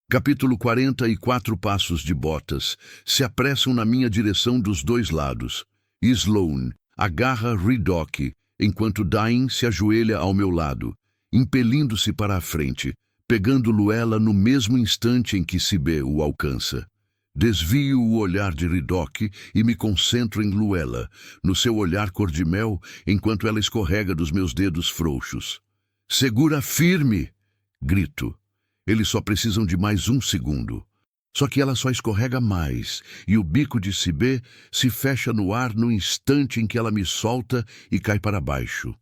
Capítulo 44. Passos de botas se apressam na minha direção dos dois lados. Sloane agarra Ridoc, enquanto Dain se ajoelha ao meu lado, impelindo-se para a frente, pegando Luella no mesmo instante em que Sibe o alcança. Desvio o olhar de Ridoc e me concentro em Luella, no seu olhar cor-de-mel, enquanto ela escorrega dos meus dedos frouxos. "Segura firme!" grito. Eles só precisam de mais um segundo. Só que ela só escorrega mais, e o bico de Sibe se fecha no ar no instante em que ela me solta e cai para baixo,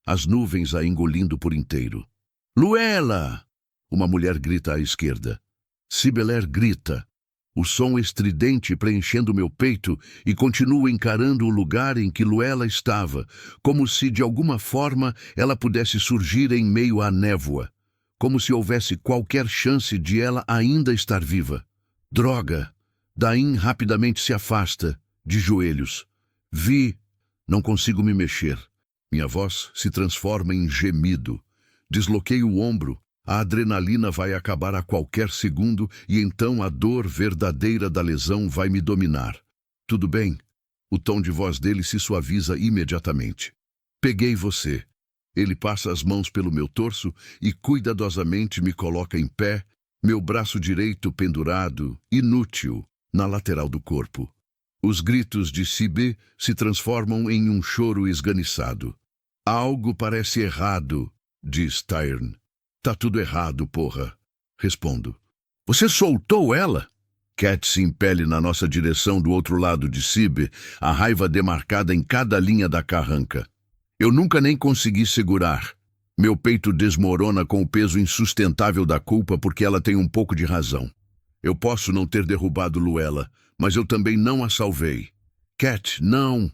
as nuvens a engolindo por inteiro. "Luella!" Uma mulher grita à esquerda. Sibeler grita, o som estridente preenchendo meu peito, e continuo encarando o lugar em que Luella estava, como se de alguma forma ela pudesse surgir em meio à névoa, como se houvesse qualquer chance de ela ainda estar viva. Droga! Dain rapidamente se afasta, de joelhos. Não consigo me mexer. Minha voz se transforma em gemido. Desloquei o ombro. A adrenalina vai acabar a qualquer segundo e então a dor verdadeira da lesão vai me dominar. "Tudo bem?" O tom de voz dele se suaviza imediatamente. "Peguei você." Ele passa as mãos pelo meu torso e cuidadosamente me coloca em pé, meu braço direito pendurado, inútil, na lateral do corpo. Os gritos de Sibe se transformam em um choro esganiçado. "Algo parece errado", diz Tyrn. "Tá tudo errado, porra", respondo. "Você soltou ela?" Cat se impele na nossa direção do outro lado de Sibe, a raiva demarcada em cada linha da carranca. Eu nunca nem consegui segurar. Meu peito desmorona com o peso insustentável da culpa porque ela tem um pouco de razão. Eu posso não ter derrubado Luella, mas eu também não a salvei. "Cat, não!"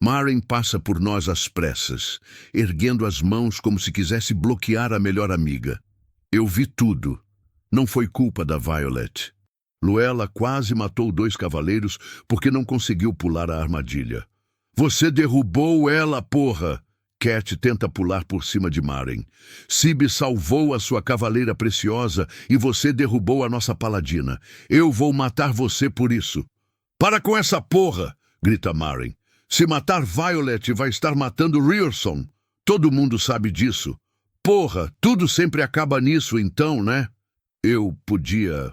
Maren passa por nós às pressas, erguendo as mãos como se quisesse bloquear a melhor amiga. Eu vi tudo. Não foi culpa da Violet. Luella quase matou 2 cavaleiros porque não conseguiu pular a armadilha. "Você derrubou ela, porra!" Cat tenta pular por cima de Maren. "Sibe salvou a sua cavaleira preciosa e você derrubou a nossa paladina. Eu vou matar você por isso." "Para com essa porra!" grita Maren. "Se matar Violet, vai estar matando Rierson. Todo mundo sabe disso. Porra, tudo sempre acaba nisso então, né?" "Eu podia..."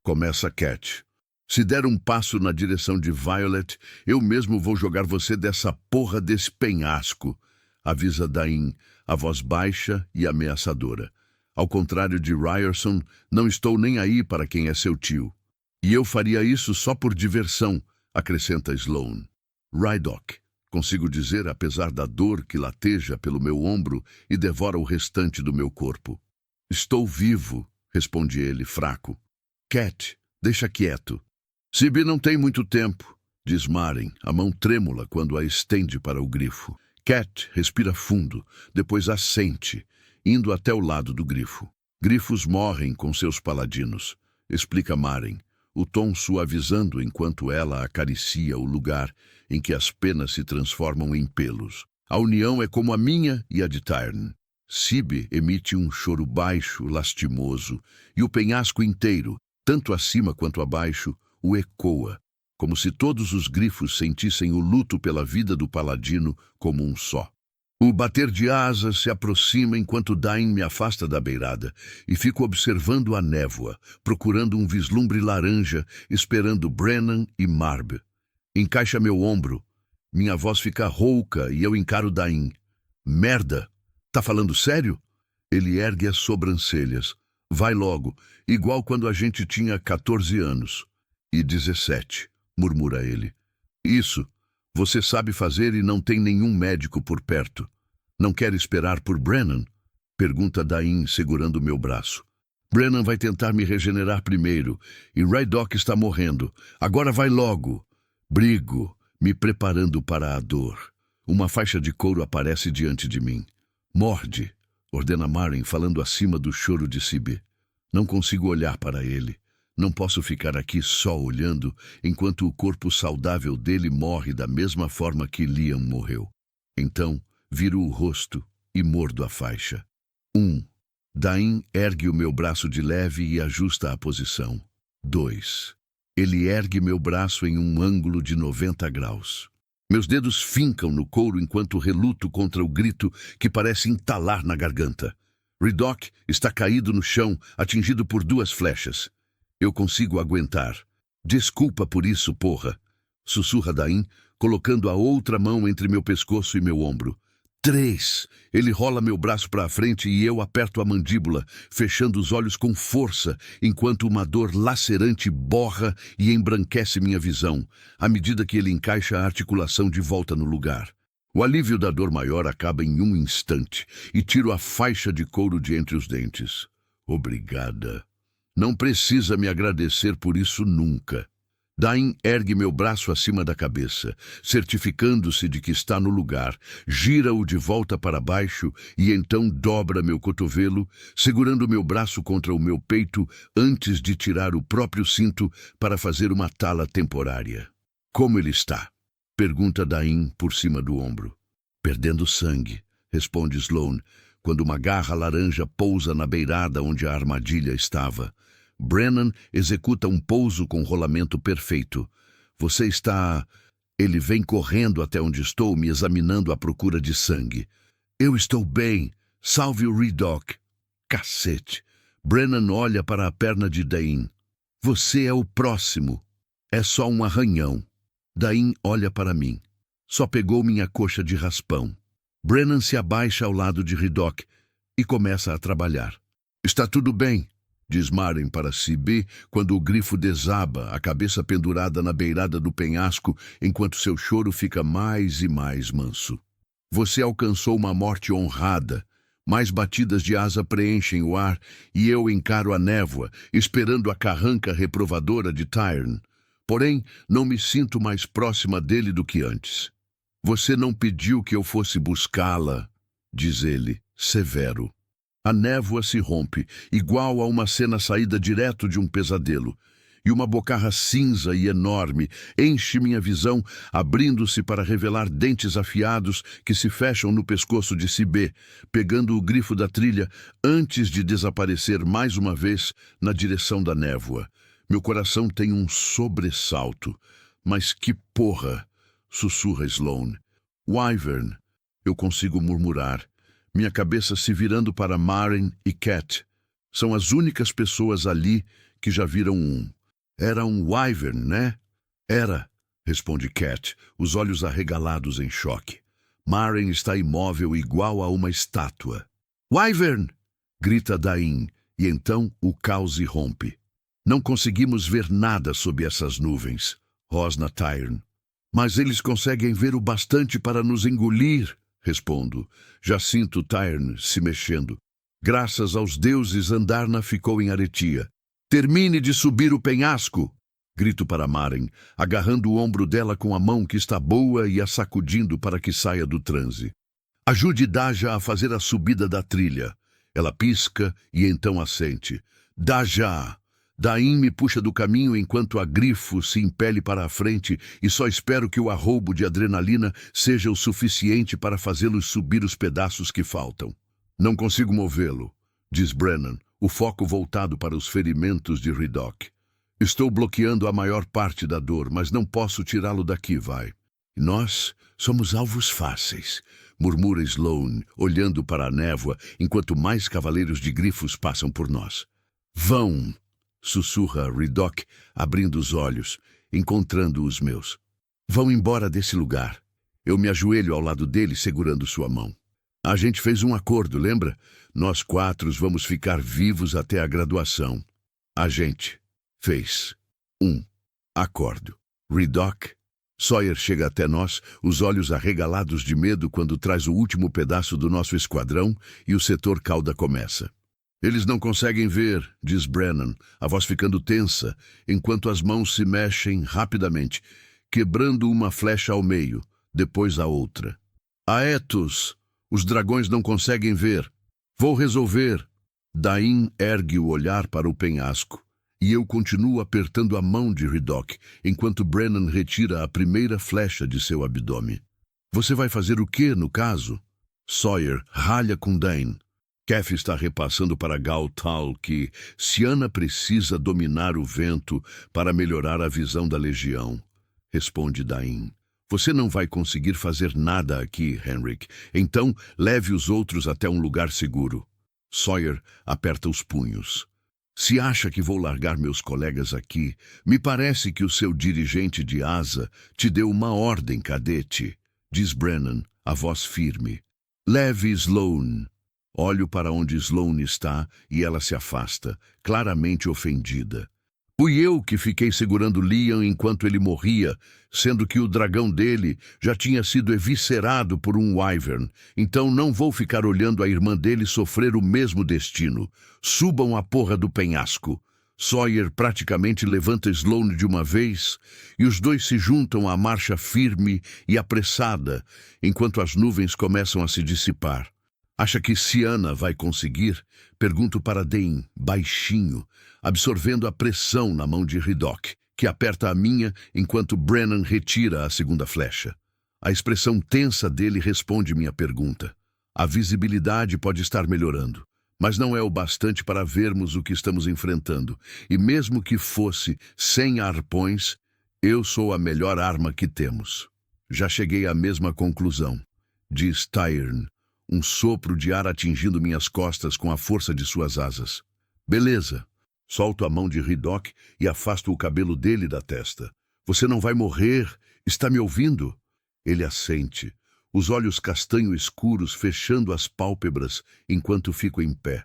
começa Cat. "Se der um passo na direção de Violet, eu mesmo vou jogar você dessa porra desse penhasco", avisa Dain, a voz baixa e ameaçadora. "Ao contrário de Ryerson, não estou nem aí para quem é seu tio. E eu faria isso só por diversão", acrescenta Sloane. "Ridoc", consigo dizer apesar da dor que lateja pelo meu ombro e devora o restante do meu corpo. "Estou vivo", responde ele, fraco. "Cat, deixa quieto." "Sibe não tem muito tempo", diz Maren, a mão trêmula quando a estende para o grifo. Cat respira fundo, depois assente, indo até o lado do grifo. "Grifos morrem com seus paladinos", explica Maren, o tom suavizando enquanto ela acaricia o lugar em que as penas se transformam em pelos. "A união é como a minha e a de Tyrn." Sibe emite um choro baixo, lastimoso, e o penhasco inteiro, tanto acima quanto abaixo, o ecoa, como se todos os grifos sentissem o luto pela vida do paladino como um só. O bater de asas se aproxima enquanto Dain me afasta da beirada, e fico observando a névoa, procurando um vislumbre laranja, esperando Brennan e Marb. Encaixa meu ombro. Minha voz fica rouca e eu encaro Dain. "Merda! Tá falando sério?" Ele ergue as sobrancelhas. "Vai logo, igual quando a gente tinha 14 anos. "E 17, murmura ele. "Isso, você sabe fazer e não tem nenhum médico por perto. Não quer esperar por Brennan?" pergunta Dain, segurando meu braço. "Brennan vai tentar me regenerar primeiro, e Ridoc está morrendo. Agora vai logo." Brigo, me preparando para a dor. Uma faixa de couro aparece diante de mim. "Morde", ordena Maren, falando acima do choro de Sibe. Não consigo olhar para ele. Não posso ficar aqui só olhando enquanto o corpo saudável dele morre da mesma forma que Liam morreu. Então, viro o rosto e mordo a faixa. Dain ergue o meu braço de leve e ajusta a posição. 2. Ele ergue meu braço em um ângulo de 90 graus. Meus dedos fincam no couro enquanto reluto contra o grito que parece entalar na garganta. Redok está caído no chão, atingido por 2 flechas. Eu consigo aguentar. Desculpa por isso, porra, sussurra Dain, colocando a outra mão entre meu pescoço e meu ombro. 3. Ele rola meu braço para a frente e eu aperto a mandíbula, fechando os olhos com força, enquanto uma dor lacerante borra e embranquece minha visão, à medida que ele encaixa a articulação de volta no lugar. O alívio da dor maior acaba em um instante e tiro a faixa de couro de entre os dentes. Obrigada. Não precisa me agradecer por isso nunca. Dain ergue meu braço acima da cabeça, certificando-se de que está no lugar, gira-o de volta para baixo e então dobra meu cotovelo, segurando meu braço contra o meu peito antes de tirar o próprio cinto para fazer uma tala temporária. Como ele está? Pergunta Dain por cima do ombro. Perdendo sangue, responde Sloane, quando uma garra laranja pousa na beirada onde a armadilha estava. Brennan executa um pouso com rolamento perfeito. Você está... Ele vem correndo até onde estou, me examinando à procura de sangue. Eu estou bem. Salve o Redok. Cacete. Brennan olha para a perna de Dain. Você é o próximo. É só um arranhão. Dain olha para mim. Só pegou minha coxa de raspão. Brennan se abaixa ao lado de Redok e começa a trabalhar. Está tudo bem, diz Maren para CB quando o grifo desaba, a cabeça pendurada na beirada do penhasco, enquanto seu choro fica mais e mais manso. Você alcançou uma morte honrada. Mais batidas de asa preenchem o ar e eu encaro a névoa, esperando a carranca reprovadora de Tyrn. Porém, não me sinto mais próxima dele do que antes. Você não pediu que eu fosse buscá-la, diz ele, severo. A névoa se rompe, igual a uma cena saída direto de um pesadelo, e uma bocarra cinza e enorme enche minha visão, abrindo-se para revelar dentes afiados que se fecham no pescoço de CB, pegando o grifo da trilha antes de desaparecer mais uma vez na direção da névoa. Meu coração tem um sobressalto. Mas que porra! Sussurra Sloane. Wyvern, eu consigo murmurar. Minha cabeça se virando para Maren e Cat. São as únicas pessoas ali que já viram um. Era um Wyvern, né? Era, responde Cat, os olhos arregalados em choque. Maren está imóvel igual a uma estátua. Wyvern! Grita Dain, e então o caos irrompe. Não conseguimos ver nada sob essas nuvens, rosna Tyrn. Mas eles conseguem ver o bastante para nos engolir, respondo. Já sinto Tyrn se mexendo. Graças aos deuses, Andarna ficou em aretia. Termine de subir o penhasco! Grito para Maren, agarrando o ombro dela com a mão que está boa e a sacudindo para que saia do transe. Ajude Daja a fazer a subida da trilha. Ela pisca e então assente. Daja! Dain me puxa do caminho enquanto a grifo se impele para a frente e só espero que o arroubo de adrenalina seja o suficiente para fazê-los subir os pedaços que faltam. Não consigo movê-lo, diz Brennan, o foco voltado para os ferimentos de Redok. Estou bloqueando a maior parte da dor, mas não posso tirá-lo daqui, vai. Nós somos alvos fáceis, murmura Sloane, olhando para a névoa enquanto mais cavaleiros de grifos passam por nós. Vão! Sussurra Redok, abrindo os olhos, encontrando os meus. Vão embora desse lugar. Eu me ajoelho ao lado dele, segurando sua mão. A gente fez um acordo, lembra? Nós 4 vamos ficar vivos até a graduação. A gente fez um acordo. Redok. Sawyer chega até nós, os olhos arregalados de medo quando traz o último pedaço do nosso esquadrão e o setor cauda começa. Eles não conseguem ver, diz Brennan, a voz ficando tensa, enquanto as mãos se mexem rapidamente, quebrando uma flecha ao meio, depois a outra. Aetos! Os dragões não conseguem ver. Vou resolver. Dain ergue o olhar para o penhasco, e eu continuo apertando a mão de Redok, enquanto Brennan retira a primeira flecha de seu abdômen. Você vai fazer o quê, no caso? Sawyer ralha com Dain. Kef está repassando para Gal Tal que Siana precisa dominar o vento para melhorar a visão da legião. Responde Dain. Você não vai conseguir fazer nada aqui, Henrik. Então, leve os outros até um lugar seguro. Sawyer aperta os punhos. Se acha que vou largar meus colegas aqui, me parece que o seu dirigente de asa te deu uma ordem, cadete, diz Brennan, a voz firme. Leve Sloane. Olho para onde Sloane está e ela se afasta, claramente ofendida. Fui eu que fiquei segurando Liam enquanto ele morria, sendo que o dragão dele já tinha sido eviscerado por um wyvern. Então não vou ficar olhando a irmã dele sofrer o mesmo destino. Subam a porra do penhasco. Sawyer praticamente levanta Sloane de uma vez e os dois se juntam à marcha firme e apressada, enquanto as nuvens começam a se dissipar. Acha que Siana vai conseguir? Pergunto para Dain, baixinho, absorvendo a pressão na mão de Ridok, que aperta a minha enquanto Brennan retira a segunda flecha. A expressão tensa dele responde minha pergunta. A visibilidade pode estar melhorando, mas não é o bastante para vermos o que estamos enfrentando. E mesmo que fosse sem arpões, eu sou a melhor arma que temos. Já cheguei à mesma conclusão, diz Tyrn, um sopro de ar atingindo minhas costas com a força de suas asas. Beleza. Solto a mão de Ridok e afasto o cabelo dele da testa. Você não vai morrer. Está me ouvindo? Ele assente, os olhos castanho escuros fechando as pálpebras enquanto fico em pé.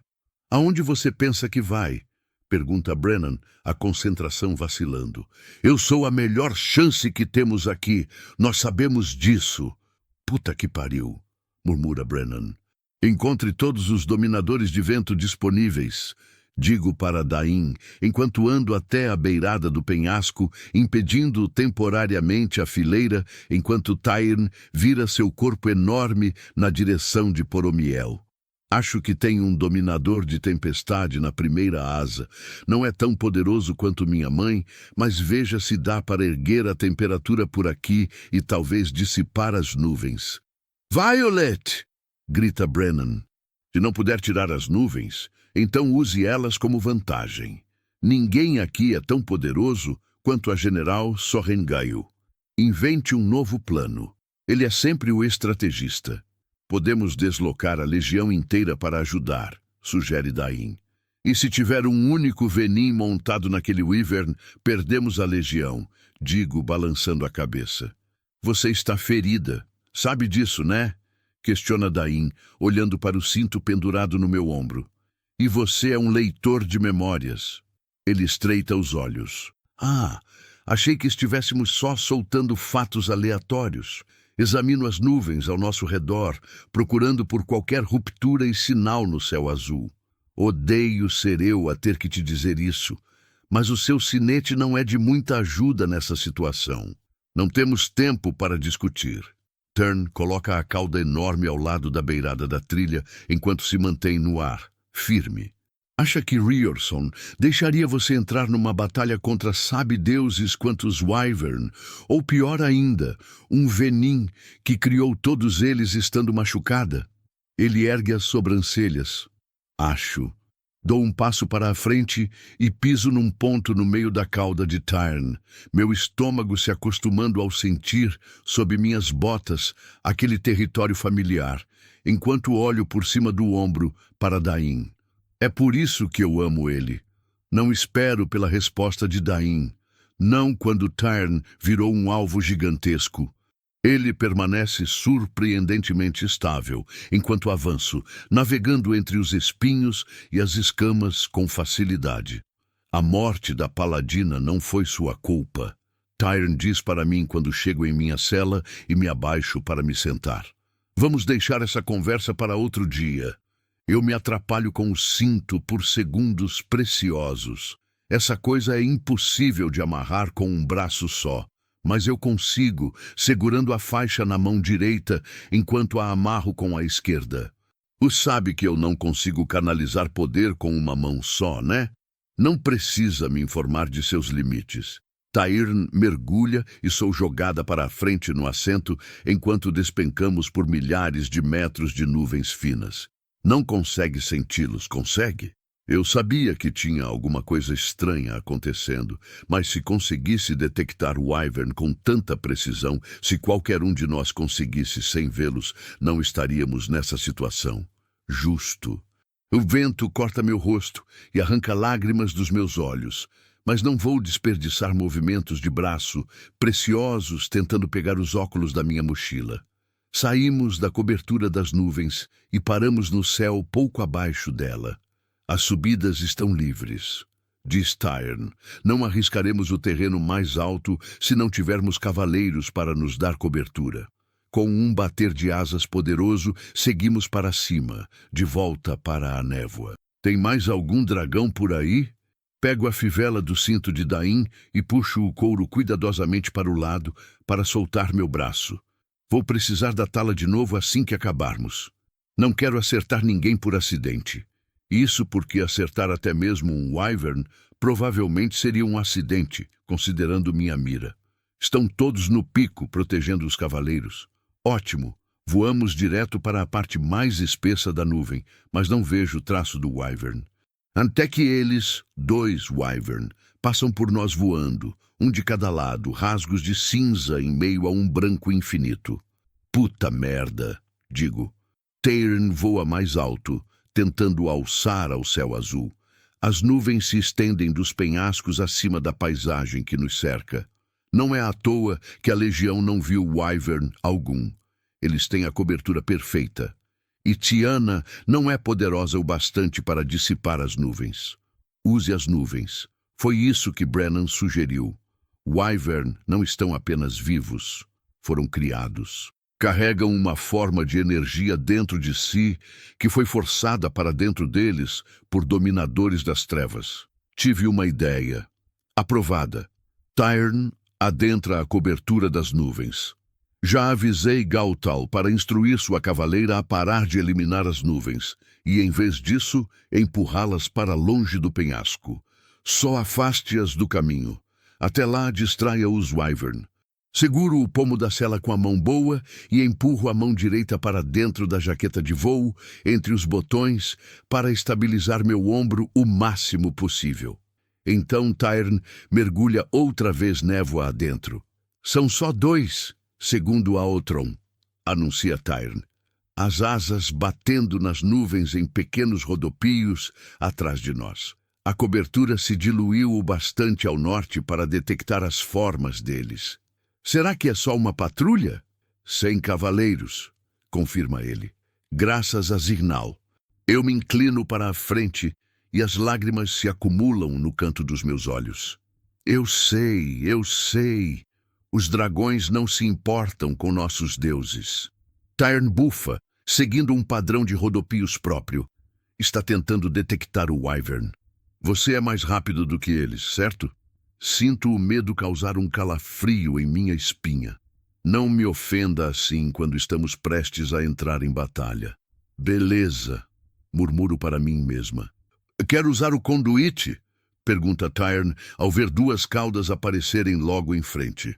Aonde você pensa que vai? Pergunta Brennan, a concentração vacilando. Eu sou a melhor chance que temos aqui. Nós sabemos disso. Puta que pariu, murmura Brennan. Encontre todos os dominadores de vento disponíveis, digo para Dain, enquanto ando até a beirada do penhasco, impedindo temporariamente a fileira, enquanto Tyrn vira seu corpo enorme na direção de Poromiel. Acho que tem um dominador de tempestade na primeira asa. Não é tão poderoso quanto minha mãe, mas veja se dá para erguer a temperatura por aqui e talvez dissipar as nuvens. Violet! Grita Brennan. Se não puder tirar as nuvens, então use elas como vantagem. Ninguém aqui é tão poderoso quanto a General Sorrengail. Invente um novo plano. Ele é sempre o estrategista. Podemos deslocar a legião inteira para ajudar, sugere Dain. E se tiver um único Venin montado naquele Wyvern, perdemos a legião, digo, balançando a cabeça. Você está ferida. Sabe disso, né? Questiona Dain, olhando para o cinto pendurado no meu ombro. E você é um leitor de memórias. Ele estreita os olhos. Ah, achei que estivéssemos só soltando fatos aleatórios. Examino as nuvens ao nosso redor, procurando por qualquer ruptura e sinal no céu azul. Odeio ser eu a ter que te dizer isso, mas o seu sinete não é de muita ajuda nessa situação. Não temos tempo para discutir. Tyrn coloca a cauda enorme ao lado da beirada da trilha enquanto se mantém no ar, firme. Acha que Riorson deixaria você entrar numa batalha contra sabe-deuses quantos Wyvern, ou pior ainda, um Venin que criou todos eles estando machucada? Ele ergue as sobrancelhas. Acho. Dou um passo para a frente e piso num ponto no meio da cauda de Tyrn, meu estômago se acostumando ao sentir, sob minhas botas, aquele território familiar, enquanto olho por cima do ombro para Dain. É por isso que eu amo ele. Não espero pela resposta de Dain. Não quando Tyrn virou um alvo gigantesco. Ele permanece surpreendentemente estável, enquanto avanço, navegando entre os espinhos e as escamas com facilidade. A morte da paladina não foi sua culpa. Tyrn diz para mim quando chego em minha cela e me abaixo para me sentar. Vamos deixar essa conversa para outro dia. Eu me atrapalho com o cinto por segundos preciosos. Essa coisa é impossível de amarrar com um braço só. Mas eu consigo, segurando a faixa na mão direita enquanto a amarro com a esquerda. Você sabe que eu não consigo canalizar poder com uma mão só, né? Não precisa me informar de seus limites. Tyrn mergulha e sou jogada para a frente no assento enquanto despencamos por milhares de metros de nuvens finas. Não consegue senti-los, consegue? Eu sabia que tinha alguma coisa estranha acontecendo, mas se conseguisse detectar o Wyvern com tanta precisão, se qualquer um de nós conseguisse sem vê-los, não estaríamos nessa situação. Justo. O vento corta meu rosto e arranca lágrimas dos meus olhos, mas não vou desperdiçar movimentos de braço preciosos tentando pegar os óculos da minha mochila. Saímos da cobertura das nuvens e paramos no céu pouco abaixo dela. As subidas estão livres. Diz Tyrn, não arriscaremos o terreno mais alto se não tivermos cavaleiros para nos dar cobertura. Com um bater de asas poderoso, seguimos para cima, de volta para a névoa. Tem mais algum dragão por aí? Pego a fivela do cinto de Dain e puxo o couro cuidadosamente para o lado para soltar meu braço. Vou precisar datá-la de novo assim que acabarmos. Não quero acertar ninguém por acidente. Isso porque acertar até mesmo um Wyvern provavelmente seria um acidente, considerando minha mira. Estão todos no pico, protegendo os cavaleiros. Ótimo, voamos direto para a parte mais espessa da nuvem, mas não vejo o traço do Wyvern. Até que eles, 2 Wyvern, passam por nós voando, um de cada lado, rasgos de cinza em meio a um branco infinito. Puta merda, digo. Tyrn voa mais alto, tentando alçar ao céu azul. As nuvens se estendem dos penhascos acima da paisagem que nos cerca. Não é à toa que a legião não viu Wyvern algum. Eles têm a cobertura perfeita. E Tiana não é poderosa o bastante para dissipar as nuvens. Use as nuvens. Foi isso que Brennan sugeriu. Wyvern não estão apenas vivos, foram criados. Carregam uma forma de energia dentro de si que foi forçada para dentro deles por dominadores das trevas. Tive uma ideia. Aprovada. Tyrn adentra a cobertura das nuvens. Já avisei Gautal para instruir sua cavaleira a parar de eliminar as nuvens e, em vez disso, empurrá-las para longe do penhasco. Só afaste-as do caminho. Até lá, distraia os Wyvern. Seguro o pomo da sela com a mão boa e empurro a mão direita para dentro da jaqueta de voo, entre os botões, para estabilizar meu ombro o máximo possível. Então Tyrn mergulha outra vez névoa adentro. São só 2, segundo a Otron, anuncia Tyrn. As asas batendo nas nuvens em pequenos rodopios atrás de nós. A cobertura se diluiu o bastante ao norte para detectar as formas deles. Será que é só uma patrulha? 100 cavaleiros, confirma ele. Graças a Zirnal. Eu me inclino para a frente e as lágrimas se acumulam no canto dos meus olhos. Eu sei. Os dragões não se importam com nossos deuses. Tyrn bufa, seguindo um padrão de rodopios próprio. Está tentando detectar o Wyvern. Você é mais rápido do que eles, certo? Sinto o medo causar um calafrio em minha espinha. Não me ofenda assim quando estamos prestes a entrar em batalha. Beleza, murmuro para mim mesma. Quer usar o conduíte? Pergunta Tyrn ao ver 2 caudas aparecerem logo em frente.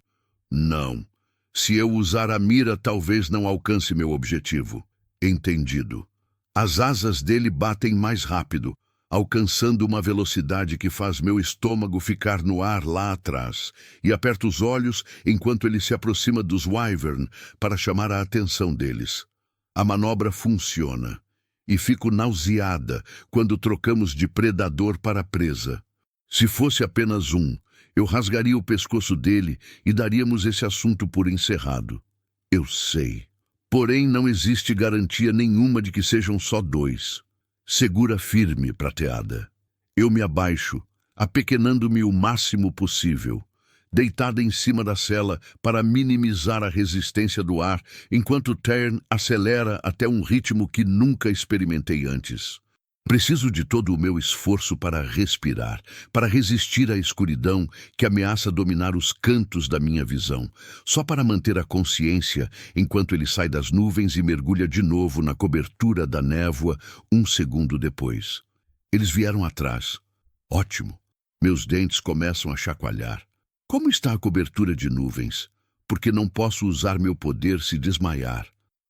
Não. Se eu usar a mira, talvez não alcance meu objetivo. Entendido. As asas dele batem mais rápido, alcançando uma velocidade que faz meu estômago ficar no ar lá atrás, e aperto os olhos enquanto ele se aproxima dos Wyvern para chamar a atenção deles. A manobra funciona, e fico nauseada quando trocamos de predador para presa. Se fosse apenas um, eu rasgaria o pescoço dele e daríamos esse assunto por encerrado. Eu sei. Porém, não existe garantia nenhuma de que sejam só 2. Segura firme, prateada. Eu me abaixo, apequenando-me o máximo possível, deitada em cima da sela para minimizar a resistência do ar, enquanto Tyrn acelera até um ritmo que nunca experimentei antes. Preciso de todo o meu esforço para respirar, para resistir à escuridão que ameaça dominar os cantos da minha visão, só para manter a consciência enquanto ele sai das nuvens e mergulha de novo na cobertura da névoa 1 segundo depois. Eles vieram atrás. Ótimo. Meus dentes começam a chacoalhar. Como está a cobertura de nuvens? Porque não posso usar meu poder se desmaiar.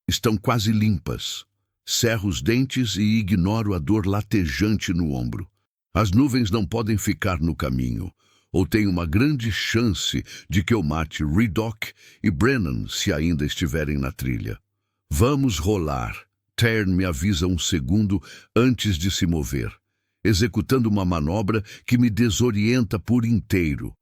Estão quase limpas. Cerro os dentes e ignoro a dor latejante no ombro. As nuvens não podem ficar no caminho, ou tem uma grande chance de que eu mate Reddock e Brennan se ainda estiverem na trilha. Vamos rolar. Tairn me avisa um segundo antes de se mover, executando uma manobra que me desorienta por inteiro.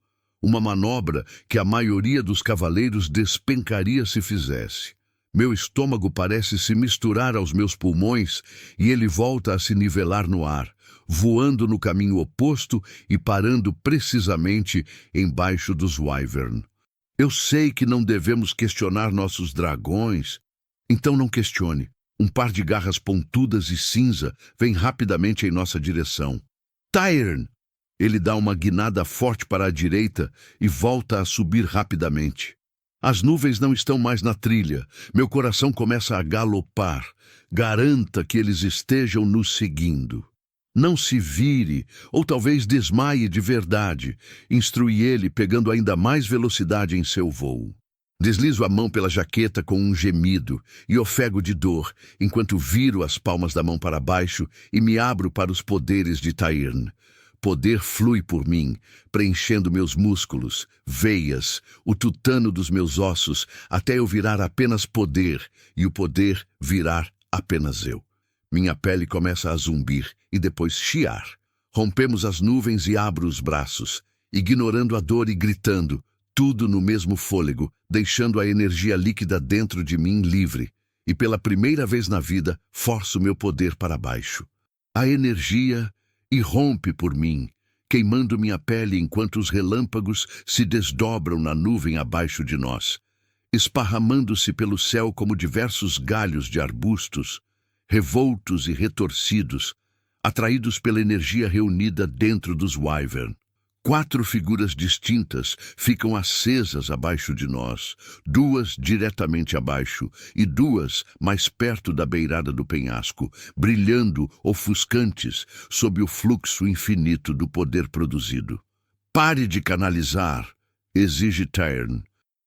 Uma manobra que a maioria dos cavaleiros despencaria se fizesse. Meu estômago parece se misturar aos meus pulmões e ele volta a se nivelar no ar, voando no caminho oposto e parando precisamente embaixo dos Wyvern. Eu sei que não devemos questionar nossos dragões, então não questione. Um par de garras pontudas e cinza vem rapidamente em nossa direção. Tairn! Ele dá uma guinada forte para a direita e volta a subir rapidamente. As nuvens não estão mais na trilha. Meu coração começa a galopar. Garanta que eles estejam nos seguindo. Não se vire, ou talvez desmaie de verdade. Instrui ele, pegando ainda mais velocidade em seu voo. Deslizo a mão pela jaqueta com um gemido e ofego de dor, enquanto viro as palmas da mão para baixo e me abro para os poderes de Tairn. Poder flui por mim, preenchendo meus músculos, veias, o tutano dos meus ossos, até eu virar apenas poder e o poder virar apenas eu. Minha pele começa a zumbir e depois chiar. Rompemos as nuvens e abro os braços, ignorando a dor e gritando, tudo no mesmo fôlego, deixando a energia líquida dentro de mim livre. E pela primeira vez na vida, forço meu poder para baixo. A energia irrompe por mim, queimando minha pele enquanto os relâmpagos se desdobram na nuvem abaixo de nós, esparramando-se pelo céu como diversos galhos de arbustos, revoltos e retorcidos, atraídos pela energia reunida dentro dos Wyvern. 4 figuras distintas ficam acesas abaixo de nós, 2 diretamente abaixo e 2 mais perto da beirada do penhasco, brilhando ofuscantes sob o fluxo infinito do poder produzido. Pare de canalizar, exige Tairn.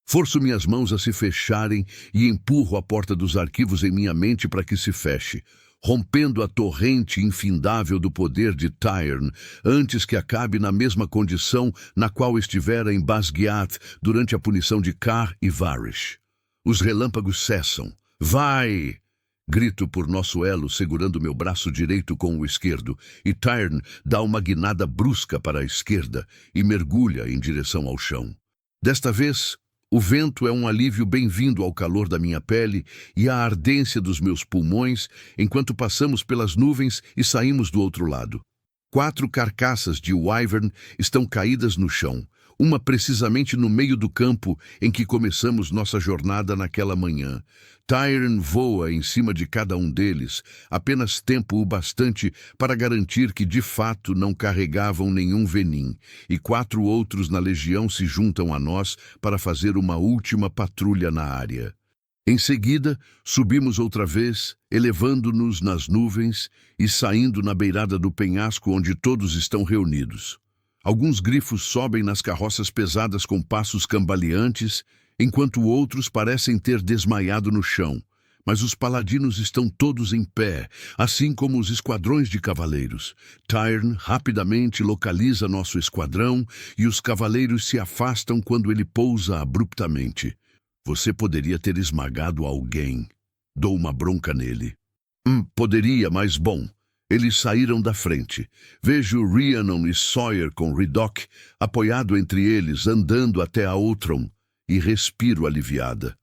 Forço minhas mãos a se fecharem e empurro a porta dos arquivos em minha mente para que se feche, rompendo a torrente infindável do poder de Tairn, antes que acabe na mesma condição na qual estivera em Basgiath durante a punição de Kar e Varish. Os relâmpagos cessam. Vai! Grito por nosso elo, segurando meu braço direito com o esquerdo, e Tairn dá uma guinada brusca para a esquerda e mergulha em direção ao chão. Desta vez, o vento é um alívio bem-vindo ao calor da minha pele e à ardência dos meus pulmões enquanto passamos pelas nuvens e saímos do outro lado. 4 carcaças de Wyvern estão caídas no chão, uma precisamente no meio do campo em que começamos nossa jornada naquela manhã. Tairn voa em cima de cada um deles, apenas tempo o bastante para garantir que de fato não carregavam nenhum venim, e 4 outros na legião se juntam a nós para fazer uma última patrulha na área. Em seguida, subimos outra vez, elevando-nos nas nuvens e saindo na beirada do penhasco onde todos estão reunidos. Alguns grifos sobem nas carroças pesadas com passos cambaleantes, enquanto outros parecem ter desmaiado no chão, mas os paladinos estão todos em pé, assim como os esquadrões de cavaleiros. Tairn rapidamente localiza nosso esquadrão e os cavaleiros se afastam quando ele pousa abruptamente. Você poderia ter esmagado alguém. Dou uma bronca nele. Poderia, mas bom. Eles saíram da frente. Vejo Rhiannon e Sawyer com Reddock apoiado entre eles, andando até a Outram, e respiro aliviada.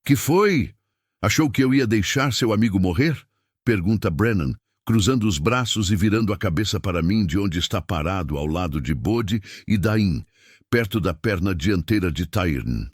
Que foi? Achou que eu ia deixar seu amigo morrer? Pergunta Brennan, cruzando os braços e virando a cabeça para mim de onde está parado ao lado de Bode e Dain, perto da perna dianteira de Tairn.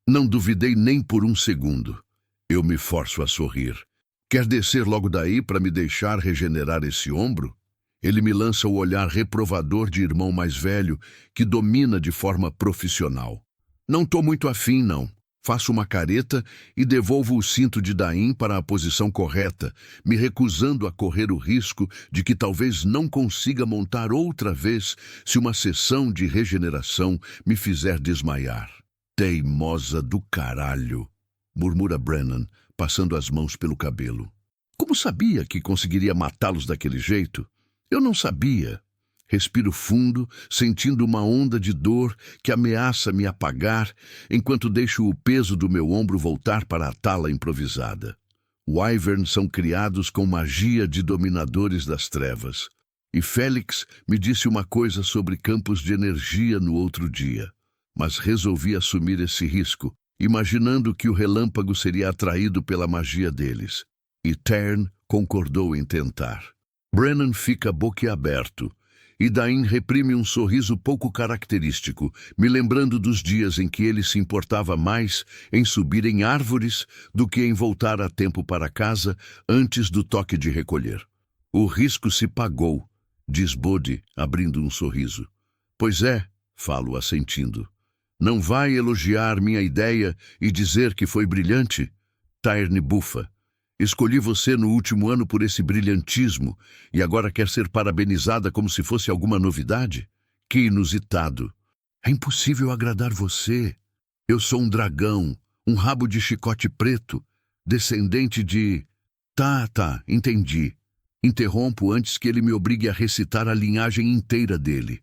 Não duvidei nem por um segundo. Eu me forço a sorrir. Quer descer logo daí para me deixar regenerar esse ombro? Ele me lança o olhar reprovador de irmão mais velho que domina de forma profissional. Não tô muito afim, não. Faço uma careta e devolvo o cinto de Dain para a posição correta, me recusando a correr o risco de que talvez não consiga montar outra vez se uma sessão de regeneração me fizer desmaiar. Teimosa do caralho, murmura Brennan, passando as mãos pelo cabelo. Como sabia que conseguiria matá-los daquele jeito? Eu não sabia. Respiro fundo, sentindo uma onda de dor que ameaça me apagar, enquanto deixo o peso do meu ombro voltar para a tala improvisada. Wyverns são criados com magia de dominadores das trevas. E Félix me disse uma coisa sobre campos de energia no outro dia. Mas resolvi assumir esse risco, imaginando que o relâmpago seria atraído pela magia deles. E Tern concordou em tentar. Brennan fica boquiaberto, e Dain reprime um sorriso pouco característico, me lembrando dos dias em que ele se importava mais em subir em árvores do que em voltar a tempo para casa antes do toque de recolher. O risco se pagou, diz Bodhi, abrindo um sorriso. Pois é, falo assentindo. Não vai elogiar minha ideia e dizer que foi brilhante? Tyrne bufa. Escolhi você no último ano por esse brilhantismo e agora quer ser parabenizada como se fosse alguma novidade? Que inusitado. É impossível agradar você. Eu sou um dragão, um rabo de chicote preto, descendente de... Tá, entendi. Interrompo antes que ele me obrigue a recitar a linhagem inteira dele.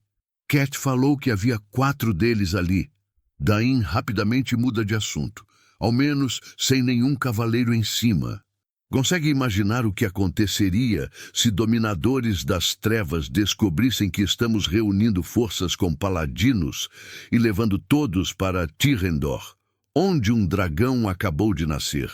Cat falou que havia 4 deles ali. Dain rapidamente muda de assunto, ao menos sem nenhum cavaleiro em cima. Consegue imaginar o que aconteceria se dominadores das trevas descobrissem que estamos reunindo forças com paladinos e levando todos para Tyrendor, onde um dragão acabou de nascer?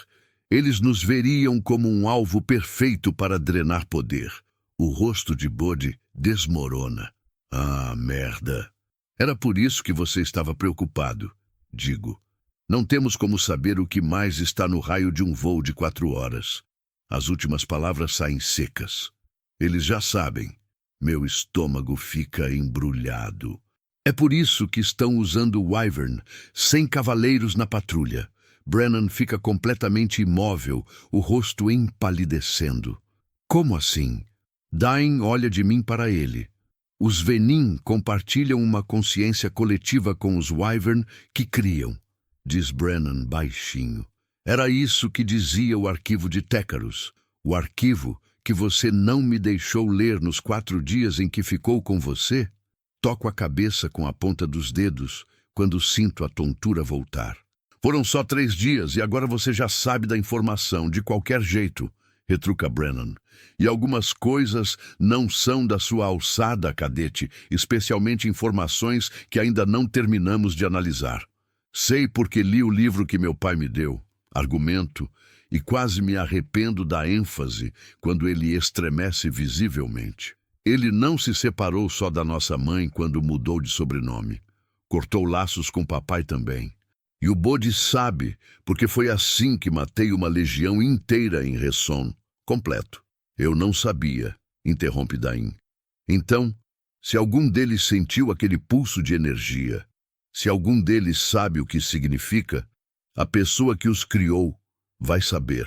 Eles nos veriam como um alvo perfeito para drenar poder. O rosto de Bodhi desmorona. Ah, merda. Era por isso que você estava preocupado, digo. Não temos como saber o que mais está no raio de um voo de 4 horas. As últimas palavras saem secas. Eles já sabem. Meu estômago fica embrulhado. É por isso que estão usando o Wyvern, sem cavaleiros na patrulha. Brennan fica completamente imóvel, o rosto empalidecendo. Como assim? Dain olha de mim para ele. Os Venin compartilham uma consciência coletiva com os Wyvern que criam, diz Brennan baixinho. Era isso que dizia o arquivo de Técaros, o arquivo que você não me deixou ler nos 4 dias em que ficou com você? Toco a cabeça com a ponta dos dedos quando sinto a tontura voltar. Foram só 3 dias e agora você já sabe da informação, de qualquer jeito, retruca Brennan. E algumas coisas não são da sua alçada, cadete, especialmente informações que ainda não terminamos de analisar. Sei porque li o livro que meu pai me deu. Argumento, e quase me arrependo da ênfase quando ele estremece visivelmente. Ele não se separou só da nossa mãe quando mudou de sobrenome. Cortou laços com papai também. E o Bodhi sabe, porque foi assim que matei uma legião inteira em Resson, completo. Eu não sabia, interrompe Dain. Então, se algum deles sentiu aquele pulso de energia, se algum deles sabe o que significa, a pessoa que os criou vai saber.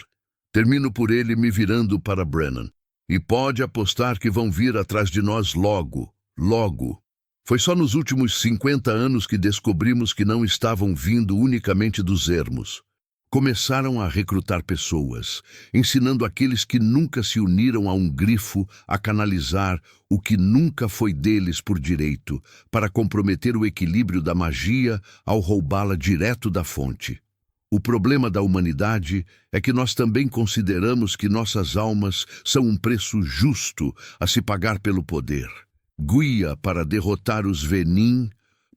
Termino por ele me virando para Brennan. E pode apostar que vão vir atrás de nós logo, logo. Foi só nos últimos 50 anos que descobrimos que não estavam vindo unicamente dos ermos. Começaram a recrutar pessoas, ensinando aqueles que nunca se uniram a um grifo a canalizar o que nunca foi deles por direito, para comprometer o equilíbrio da magia ao roubá-la direto da fonte. O problema da humanidade é que nós também consideramos que nossas almas são um preço justo a se pagar pelo poder. Guia para derrotar os Venin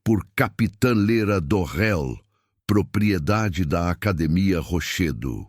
por Capitã Lera Dorrel, propriedade da Academia Rochedo.